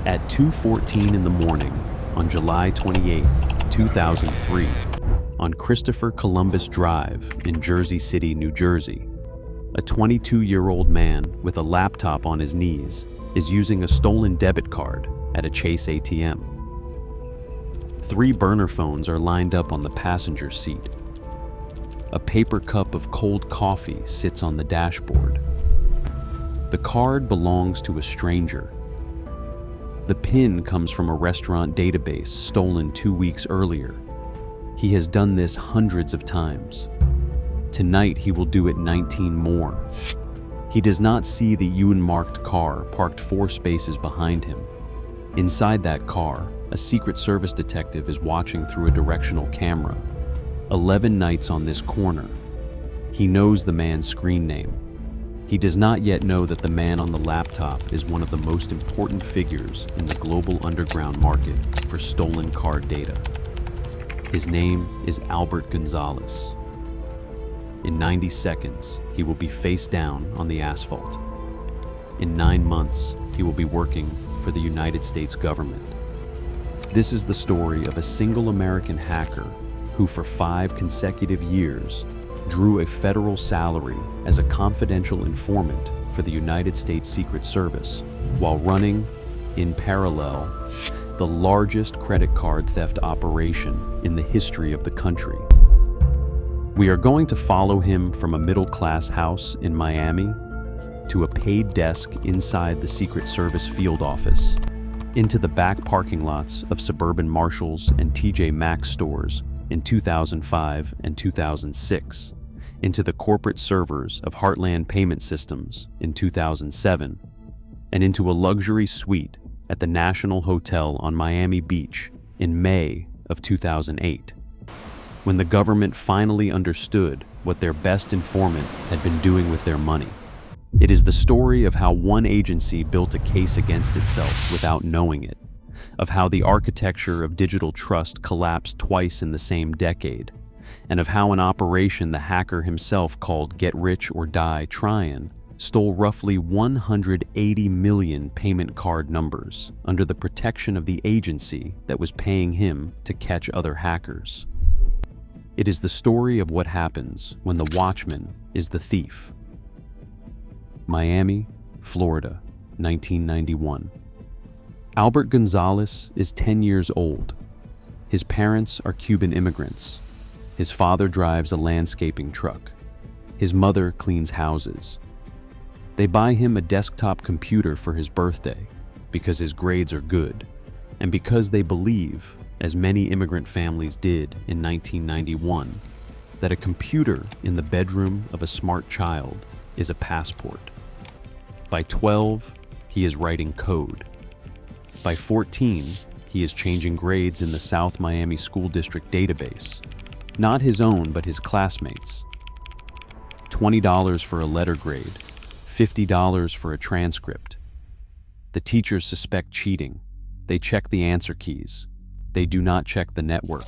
At 2:14 in the morning on July 28, 2003, on Christopher Columbus Drive in Jersey City, New Jersey, a 22-year-old man with a laptop on his knees is using a stolen debit card at a Chase ATM. 3 burner phones are lined up on the passenger seat. A paper cup of cold coffee sits on the dashboard. The card belongs to a stranger. The PIN comes from a restaurant database stolen 2 weeks earlier. He has done this hundreds of times. Tonight he will do it 19 more. He does not see the unmarked car parked 4 spaces behind him. Inside that car, a Secret Service detective is watching through a directional camera. 11 nights on this corner. He knows the man's screen name. He does not yet know that the man on the laptop is one of the most important figures in the global underground market for stolen card data. His name is Albert Gonzalez. In 90 seconds, he will be face down on the asphalt. In 9 months, he will be working for the United States government. This is the story of a single American hacker who for 5 consecutive years drew a federal salary as a confidential informant for the United States Secret Service while running, in parallel, the largest credit card theft operation in the history of the country. We are going to follow him from a middle-class house in Miami to a paid desk inside the Secret Service field office, into the back parking lots of suburban Marshalls and TJ Maxx stores in 2005 and 2006, into the corporate servers of Heartland Payment Systems in 2007, and into a luxury suite at the National Hotel on Miami Beach in May of 2008, when the government finally understood what their best informant had been doing with their money. It is the story of how one agency built a case against itself without knowing it, of how the architecture of digital trust collapsed twice in the same decade, and of how an operation the hacker himself called Get Rich or Die Tryin' stole roughly 180 million payment card numbers under the protection of the agency that was paying him to catch other hackers. It is the story of what happens when the watchman is the thief. Miami, Florida, 1991. Albert Gonzalez is 10 years old. His parents are Cuban immigrants. His father drives a landscaping truck. His mother cleans houses. They buy him a desktop computer for his birthday because his grades are good, and because they believe, as many immigrant families did in 1991, that a computer in the bedroom of a smart child is a passport. By 12, he is writing code. By 14, he is changing grades in the South Miami School District database. Not his own, but his classmates. $20 for a letter grade, $50 for a transcript. The teachers suspect cheating. They check the answer keys. They do not check the network.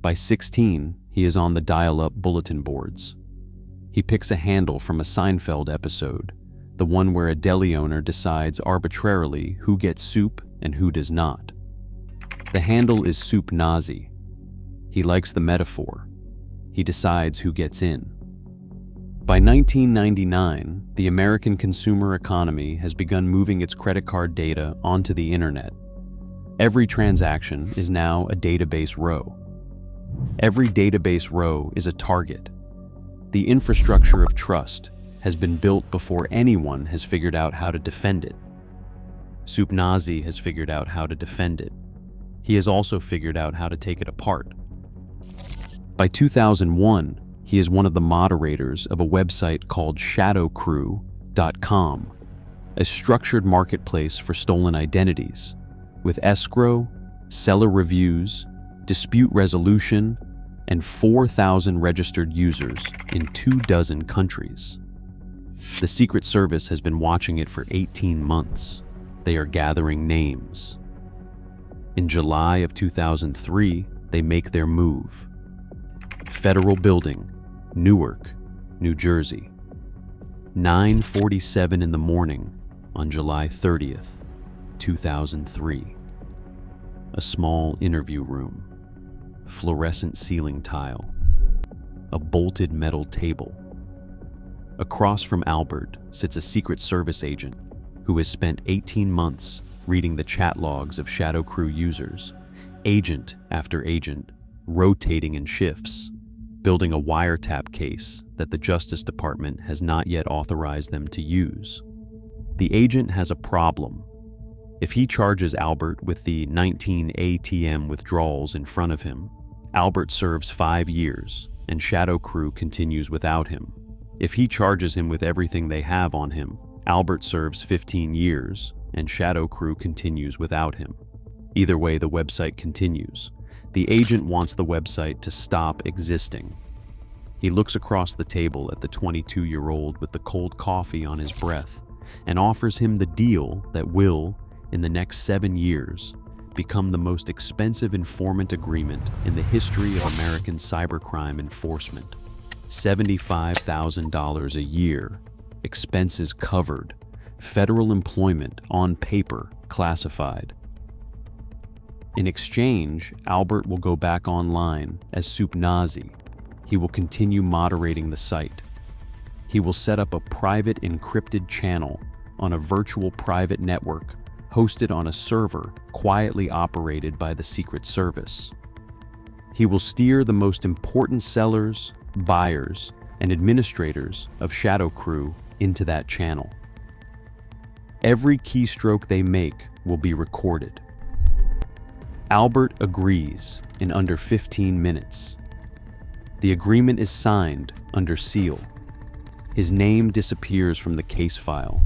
By 16, he is on the dial-up bulletin boards. He picks a handle from a Seinfeld episode, the one where a deli owner decides arbitrarily who gets soup and who does not. The handle is Soup Nazi. He likes the metaphor. He decides who gets in. By 1999, the American consumer economy has begun moving its credit card data onto the internet. Every transaction is now a database row. Every database row is a target. The infrastructure of trust has been built before anyone has figured out how to defend it. Soup Nazi has figured out how to defend it. He has also figured out how to take it apart. By 2001, he is one of the moderators of a website called shadowcrew.com, a structured marketplace for stolen identities, with escrow, seller reviews, dispute resolution, and 4,000 registered users in 24 countries. The Secret Service has been watching it for 18 months. They are gathering names. In July of 2003, they make their move. Federal Building, Newark, New Jersey. 9:47 in the morning on July 30th. 2003. A small interview room, fluorescent ceiling tile, a bolted metal table. Across from Albert sits a Secret Service agent who has spent 18 months reading the chat logs of Shadow Crew users, agent after agent, rotating in shifts, building a wiretap case that the Justice Department has not yet authorized them to use. The agent has a problem. If he charges Albert with the 19 ATM withdrawals in front of him, Albert serves 5 years, and Shadow Crew continues without him. If he charges him with everything they have on him, Albert serves 15 years, and Shadow Crew continues without him. Either way, the website continues. The agent wants the website to stop existing. He looks across the table at the 22-year-old with the cold coffee on his breath and offers him the deal that will, in the next 7 years, become the most expensive informant agreement in the history of American cybercrime enforcement. $75,000 a year, expenses covered, federal employment on paper classified. In exchange, Albert will go back online as Soup Nazi. He will continue moderating the site. He will set up a private encrypted channel on a virtual private network hosted on a server quietly operated by the Secret Service. He will steer the most important sellers, buyers, and administrators of Shadow Crew into that channel. Every keystroke they make will be recorded. Albert agrees in under 15 minutes. The agreement is signed under seal. His name disappears from the case file.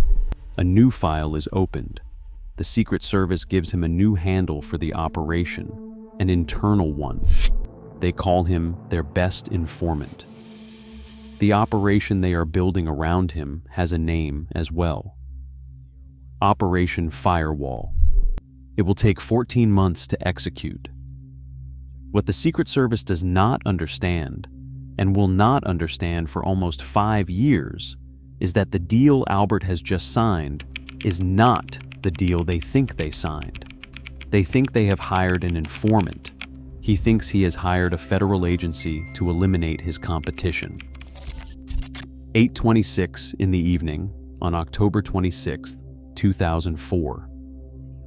A new file is opened. The Secret Service gives him a new handle for the operation, an internal one. They call him their best informant. The operation they are building around him has a name as well. Operation Firewall. It will take 14 months to execute. What the Secret Service does not understand, and will not understand for almost 5 years, is that the deal Albert has just signed is not the deal they think they signed. They think they have hired an informant. He thinks he has hired a federal agency to eliminate his competition. 8:26 in the evening on October 26, 2004.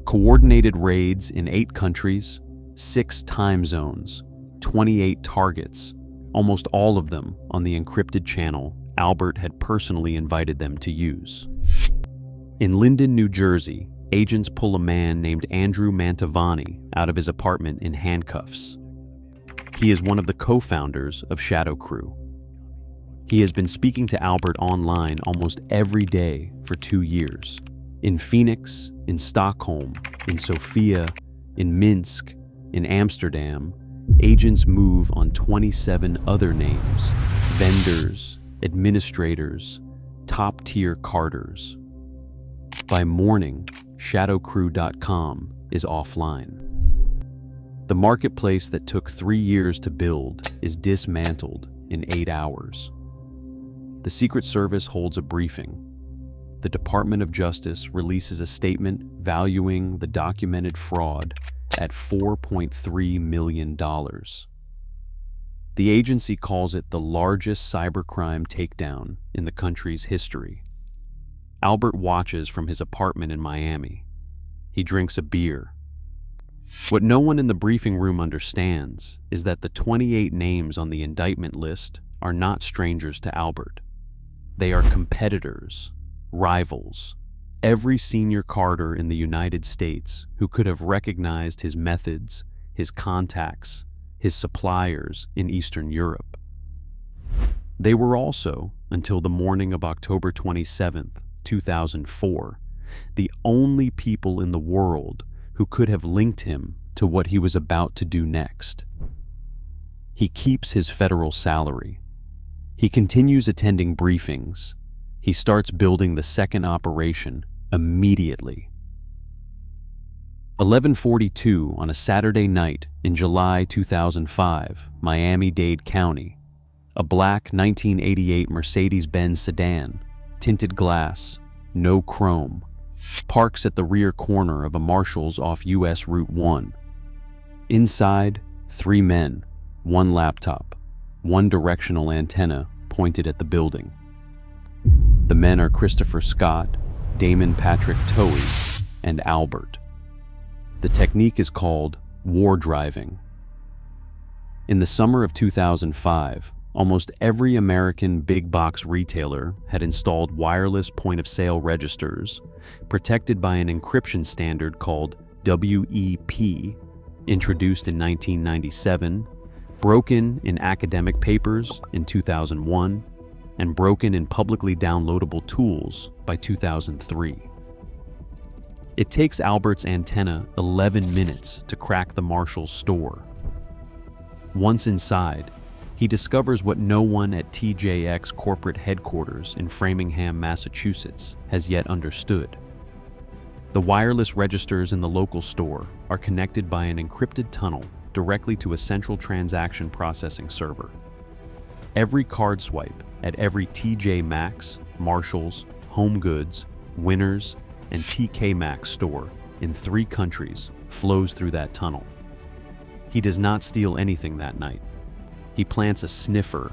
Coordinated raids in 8 countries, 6 time zones, 28 targets, almost all of them on the encrypted channel Albert had personally invited them to use. In Linden, New Jersey, agents pull a man named Andrew Mantovani out of his apartment in handcuffs. He is one of the co-founders of Shadow Crew. He has been speaking to Albert online almost every day for 2 years. In Phoenix, in Stockholm, in Sofia, in Minsk, in Amsterdam, agents move on 27 other names: vendors, administrators, top-tier carters. By morning, shadowcrew.com is offline. The marketplace that took 3 years to build is dismantled in 8 hours. The Secret Service holds a briefing. The Department of Justice releases a statement valuing the documented fraud at $4.3 million. The agency calls it the largest cybercrime takedown in the country's history. Albert watches from his apartment in Miami. He drinks a beer. What no one in the briefing room understands is that the 28 names on the indictment list are not strangers to Albert. They are competitors, rivals, every senior Carter in the United States who could have recognized his methods, his contacts, his suppliers in Eastern Europe. They were also, until the morning of October 27th, 2004, the only people in the world who could have linked him to what he was about to do next. He keeps his federal salary. He continues attending briefings. He starts building the second operation immediately. 11:42 on a Saturday night in July 2005, Miami-Dade County. A black 1988 Mercedes-Benz sedan, tinted glass, no chrome, parks at the rear corner of a Marshall's off US Route 1. Inside, 3 men, 1 laptop, 1 directional antenna pointed at the building. The men are Christopher Scott, Damon Patrick Towey, and Albert. The technique is called war driving. In the summer of 2005, almost every American big box retailer had installed wireless point-of-sale registers protected by an encryption standard called WEP, introduced in 1997, broken in academic papers in 2001, and broken in publicly downloadable tools by 2003. It takes Albert's antenna 11 minutes to crack the Marshall's store. Once inside, he discovers what no one at TJX corporate headquarters in Framingham, Massachusetts has yet understood. The wireless registers in the local store are connected by an encrypted tunnel directly to a central transaction processing server. Every card swipe at every TJ Maxx, Marshalls, Home Goods, Winners, and TK Maxx store in 3 countries flows through that tunnel. He does not steal anything that night. He plants a sniffer,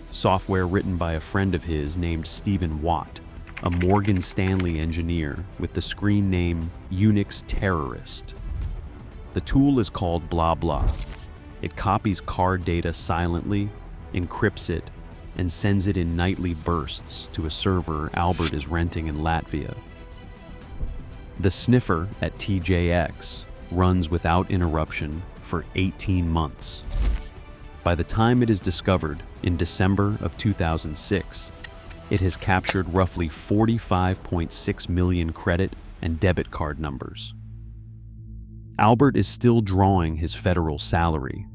software written by a friend of his named Stephen Watt, a Morgan Stanley engineer with the screen name Unix Terrorist. The tool is called Blah Blah. It copies card data silently, encrypts it, and sends it in nightly bursts to a server Albert is renting in Latvia. The sniffer at TJX runs without interruption for 18 months. By the time it is discovered in December of 2006, it has captured roughly 45.6 million credit and debit card numbers. Albert is still drawing his federal salary.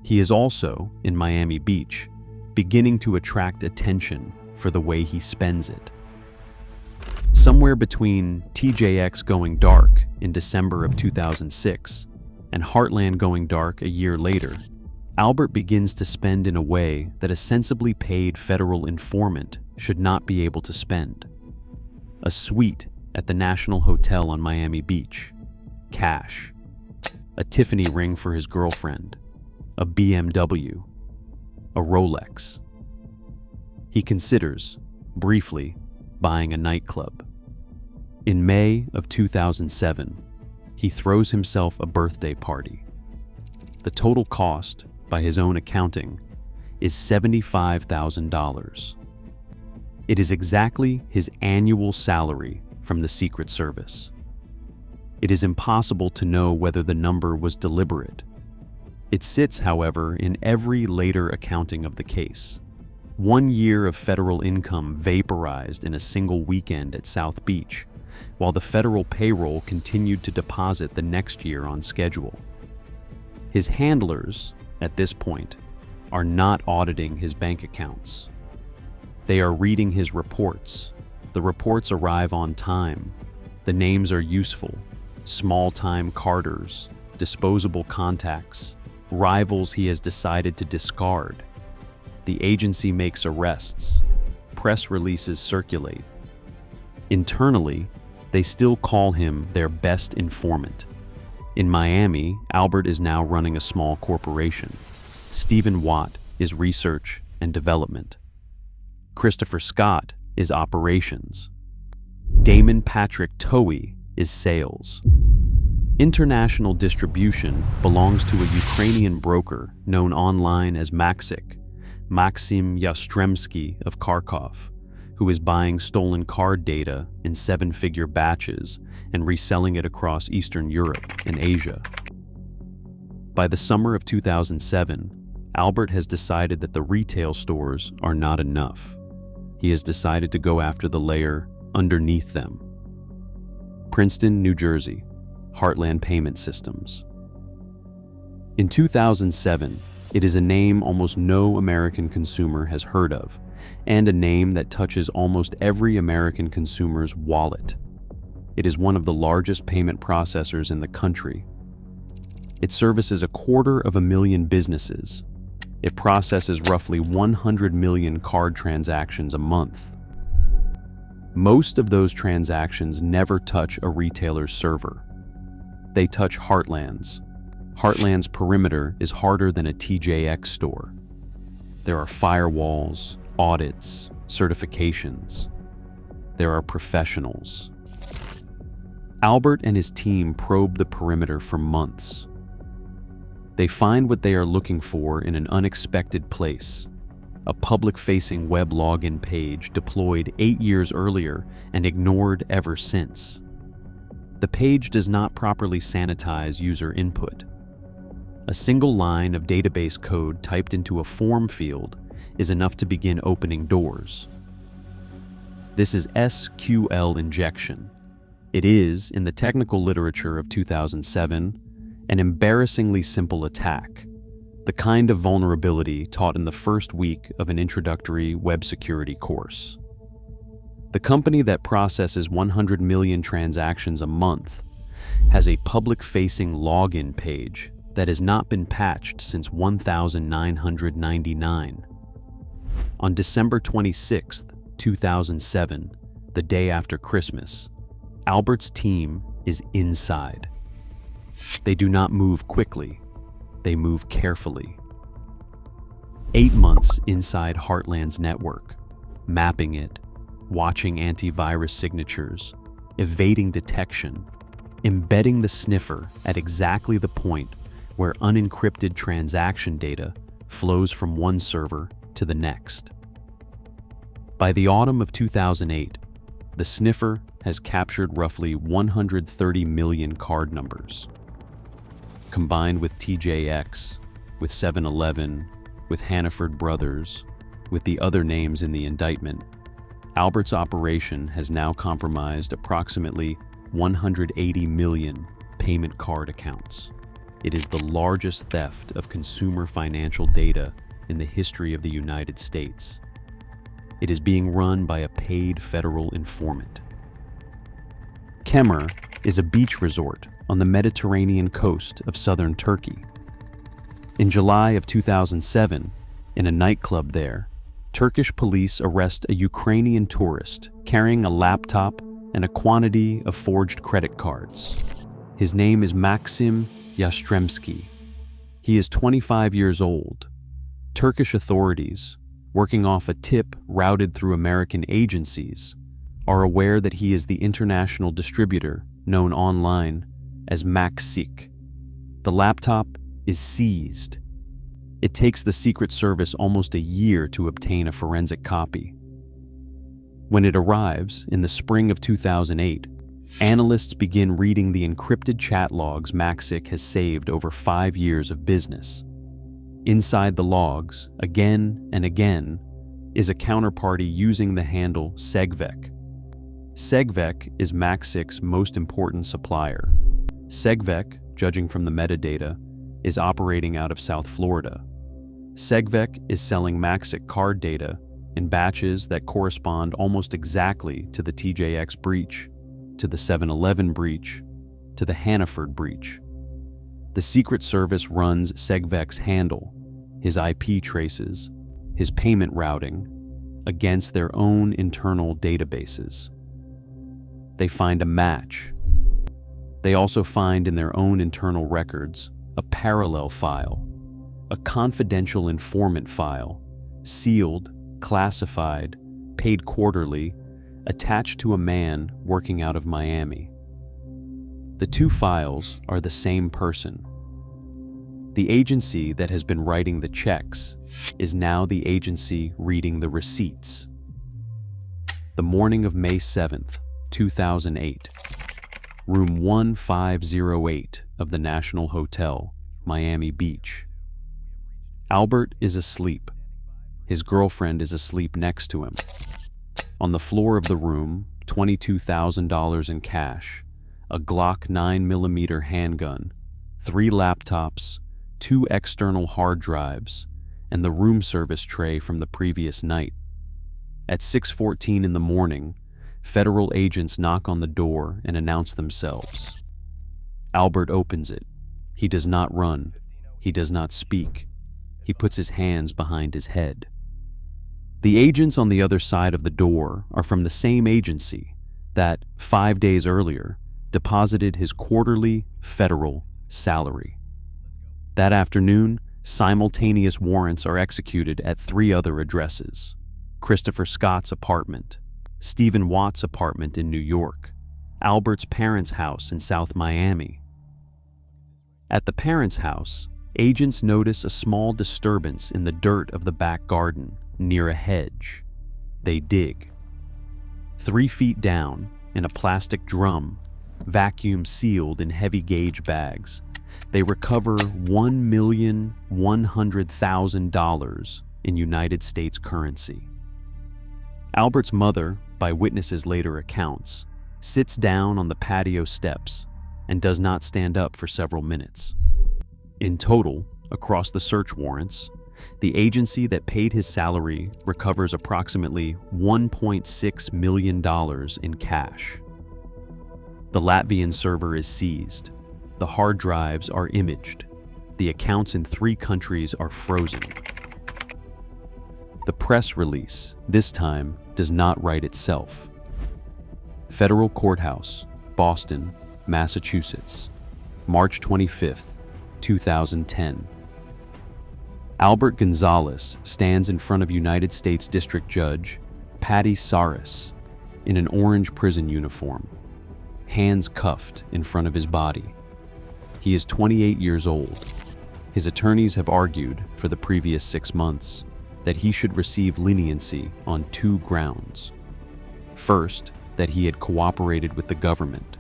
He is also, in Miami Beach, beginning to attract attention for the way he spends it. Somewhere between TJX going dark in December of 2006 and Heartland going dark a year later, Albert begins to spend in a way that a sensibly paid federal informant should not be able to spend. A suite at the National Hotel on Miami Beach, cash. A Tiffany ring for his girlfriend, a BMW, a Rolex. He considers, briefly, buying a nightclub. In May of 2007, he throws himself a birthday party. The total cost, by his own accounting, is $75,000. It is exactly his annual salary from the Secret Service. It is impossible to know whether the number was deliberate. It sits, however, in every later accounting of the case. 1 year of federal income vaporized in a single weekend at South Beach, while the federal payroll continued to deposit the next year on schedule. His handlers, at this point, are not auditing his bank accounts. They are reading his reports. The reports arrive on time. The names are useful: small-time carders, disposable contacts, rivals he has decided to discard. The agency makes arrests. Press releases circulate. Internally, they still call him their best informant. In Miami, Albert is now running a small corporation. Stephen Watt is research and development. Christopher Scott is operations. Damon Patrick Towey is sales. International distribution belongs to a Ukrainian broker known online as Maxim Yastremski of Kharkov, who is buying stolen card data in 7-figure batches and reselling it across Eastern Europe and Asia. By the summer of 2007, Albert has decided that the retail stores are not enough. He has decided to go after the layer underneath them. Princeton, New Jersey, Heartland Payment Systems. In 2007, it is a name almost no American consumer has heard of, and a name that touches almost every American consumer's wallet. It is one of the largest payment processors in the country. It services 250,000 businesses. It processes roughly 100 million card transactions a month. Most of those transactions never touch a retailer's server. They touch Heartland's. Heartland's perimeter is harder than a TJX store. There are firewalls, audits, certifications. There are professionals. Albert and his team probe the perimeter for months. They find what they are looking for in an unexpected place, a public-facing web login page deployed 8 years earlier and ignored ever since. The page does not properly sanitize user input. A single line of database code typed into a form field is enough to begin opening doors. This is SQL injection. It is, in the technical literature of 2007, an embarrassingly simple attack, the kind of vulnerability taught in the first week of an introductory web security course. The company that processes 100 million transactions a month has a public-facing login page that has not been patched since 1999. On December 26, 2007, the day after Christmas, Albert's team is inside. They do not move quickly, they move carefully. 8 months inside Heartland's network, mapping it, watching antivirus signatures, evading detection, embedding the sniffer at exactly the point where unencrypted transaction data flows from one server to the next. By the autumn of 2008, the sniffer has captured roughly 130 million card numbers. Combined with TJX, with 7-Eleven, with Hannaford Brothers, with the other names in the indictment, Albert's operation has now compromised approximately 180 million payment card accounts. It is the largest theft of consumer financial data in the history of the United States. It is being run by a paid federal informant. Kemer is a beach resort on the Mediterranean coast of southern Turkey. In July of 2007, in a nightclub there, Turkish police arrest a Ukrainian tourist carrying a laptop and a quantity of forged credit cards. His name is Maxim Yastremski. He is 25 years old. Turkish authorities, working off a tip routed through American agencies, are aware that he is the international distributor known online as Maxik. The laptop is seized. It takes the Secret Service almost a year to obtain a forensic copy. When it arrives in the spring of 2008, analysts begin reading the encrypted chat logs Maxik has saved over 5 years of business. Inside the logs, again and again, is a counterparty using the handle Segvec. Segvec is Maxik's most important supplier. Segvec, judging from the metadata, is operating out of South Florida. Segvec is selling Maxik card data in batches that correspond almost exactly to the TJX breach, to the 7-Eleven breach, to the Hannaford breach. The Secret Service runs Segvec's handle, his IP traces, his payment routing, against their own internal databases. They find a match. They also find in their own internal records a parallel file, a confidential informant file, sealed, classified, paid quarterly, attached to a man working out of Miami. The two files are the same person. The agency that has been writing the checks is now the agency reading the receipts. The morning of May 7th, 2008, room 1508 of the National Hotel, Miami Beach. Albert is asleep. His girlfriend is asleep next to him. On the floor of the room, $22,000 in cash, a Glock 9mm handgun, 3 laptops, 2 external hard drives, and the room service tray from the previous night. At 6:14 in the morning, federal agents knock on the door and announce themselves. Albert opens it. He does not run. He does not speak. He puts his hands behind his head. The agents on the other side of the door are from the same agency that, 5 days earlier, deposited his quarterly federal salary. That afternoon, simultaneous warrants are executed at 3 other addresses: Christopher Scott's apartment, Stephen Watt's apartment in New York, Albert's parents' house in South Miami. At the parents' house, agents notice a small disturbance in the dirt of the back garden near a hedge. They dig. 3 feet down, in a plastic drum, vacuum sealed in heavy gauge bags, they recover $1,100,000 in United States currency. Albert's mother, by witnesses' later accounts, sits down on the patio steps and does not stand up for several minutes. In total, across the search warrants, the agency that paid his salary recovers approximately $1.6 million in cash. The Latvian server is seized. The hard drives are imaged. The accounts in 3 countries are frozen. The press release, this time, does not write itself. Federal Courthouse, Boston, Massachusetts, March 25, 2010. Albert Gonzalez stands in front of United States District Judge Patty Saris in an orange prison uniform, hands cuffed in front of his body. He is 28 years old. His attorneys have argued for the previous 6 months that he should receive leniency on 2 grounds. First, that he had cooperated with the government.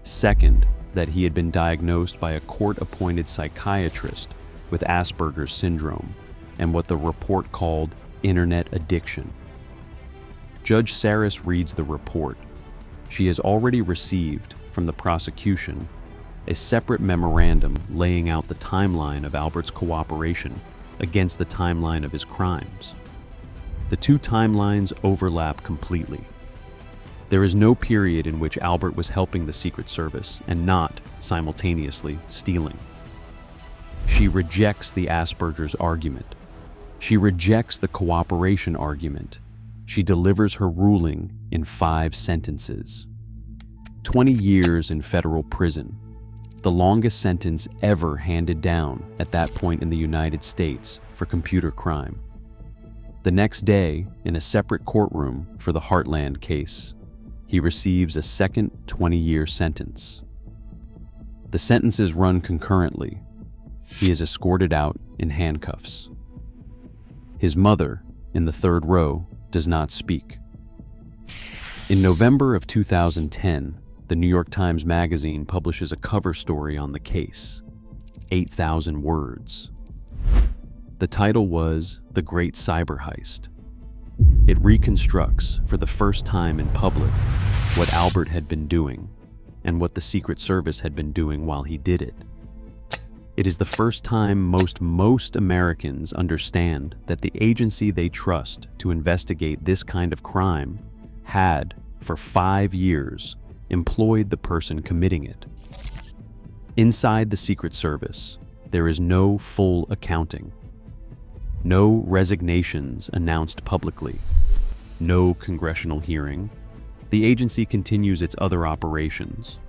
Second, that he had been diagnosed by a court-appointed psychiatrist with Asperger's syndrome and what the report called internet addiction. Judge Saris reads the report. She has already received, from the prosecution, a separate memorandum laying out the timeline of Albert's cooperation against the timeline of his crimes. The 2 timelines overlap completely. There is no period in which Albert was helping the Secret Service and not, simultaneously, stealing. She rejects the Asperger's argument. She rejects the cooperation argument. She delivers her ruling in 5 sentences. 20 years in federal prison, the longest sentence ever handed down at that point in the United States for computer crime. The next day, in a separate courtroom for the Heartland case, he receives a second 20-year sentence. The sentences run concurrently. He is escorted out in handcuffs. His mother, in the 3rd row, does not speak. In November of 2010, the New York Times Magazine publishes a cover story on the case, 8,000 words. The title was "The Great Cyber Heist." It reconstructs, for the first time in public, what Albert had been doing and what the Secret Service had been doing while he did it. It is the first time most Americans understand that the agency they trust to investigate this kind of crime had, for 5 years, employed the person committing it. Inside the Secret Service, there is no full accounting. No resignations announced publicly. No congressional hearing. The agency continues its other operations.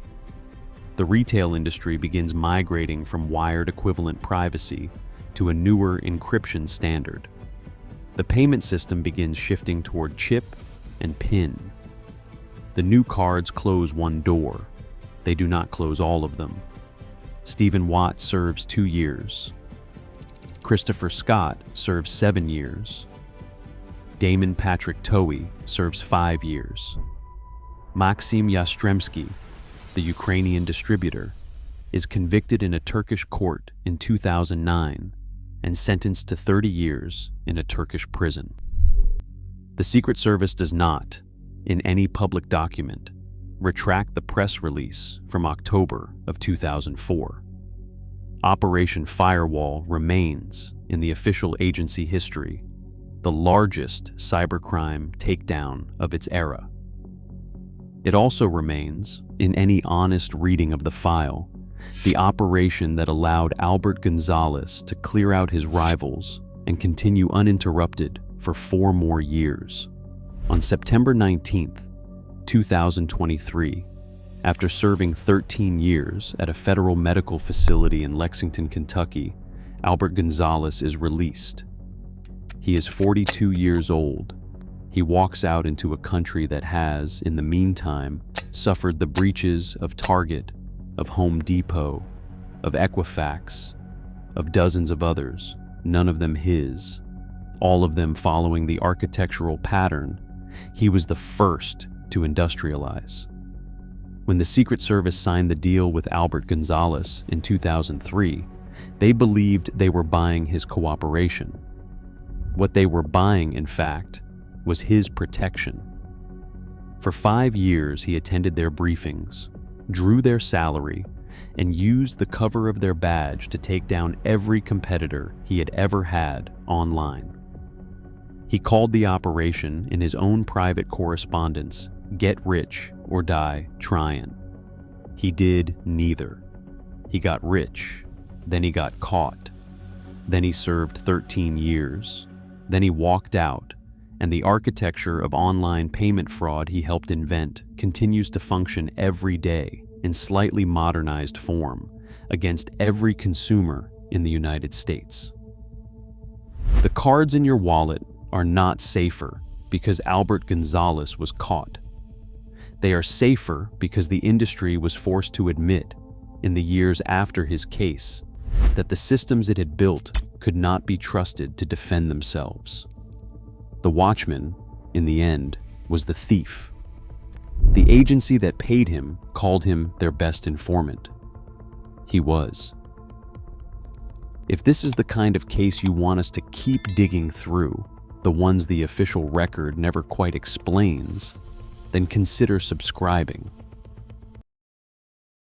The retail industry begins migrating from wired equivalent privacy to a newer encryption standard. The payment system begins shifting toward chip and PIN. The new cards close one door. They do not close all of them. Stephen Watt serves 2 years. Christopher Scott serves 7 years. Damon Patrick Towie serves 5 years. Maxim Yastremski, the Ukrainian distributor, is convicted in a Turkish court in 2009 and sentenced to 30 years in a Turkish prison. The Secret Service does not, in any public document, retract the press release from October of 2004. Operation Firewall remains, in the official agency history, the largest cybercrime takedown of its era. It also remains, in any honest reading of the file, the operation that allowed Albert Gonzalez to clear out his rivals and continue uninterrupted for 4 more years. On September 19th, 2023, after serving 13 years at a federal medical facility in Lexington, Kentucky, Albert Gonzalez is released. He is 42 years old. He walks out into a country that has, in the meantime, suffered the breaches of Target, of Home Depot, of Equifax, of dozens of others, none of them his, all of them following the architectural pattern. He was the first to industrialize. When the Secret Service signed the deal with Albert Gonzalez in 2003, they believed they were buying his cooperation. What they were buying, in fact, was his protection. For 5 years, he attended their briefings, drew their salary, and used the cover of their badge to take down every competitor he had ever had online. He called the operation, in his own private correspondence, "Get rich or die trying." He did neither. He got rich, then he got caught. Then he served 13 years. Then he walked out, and the architecture of online payment fraud he helped invent continues to function every day in slightly modernized form against every consumer in the United States. The cards in your wallet are not safer because Albert Gonzalez was caught. They are safer because the industry was forced to admit, in the years after his case, that the systems it had built could not be trusted to defend themselves. The watchman, in the end, was the thief. The agency that paid him called him their best informant. He was. If this is the kind of case you want us to keep digging through, the ones the official record never quite explains, then consider subscribing.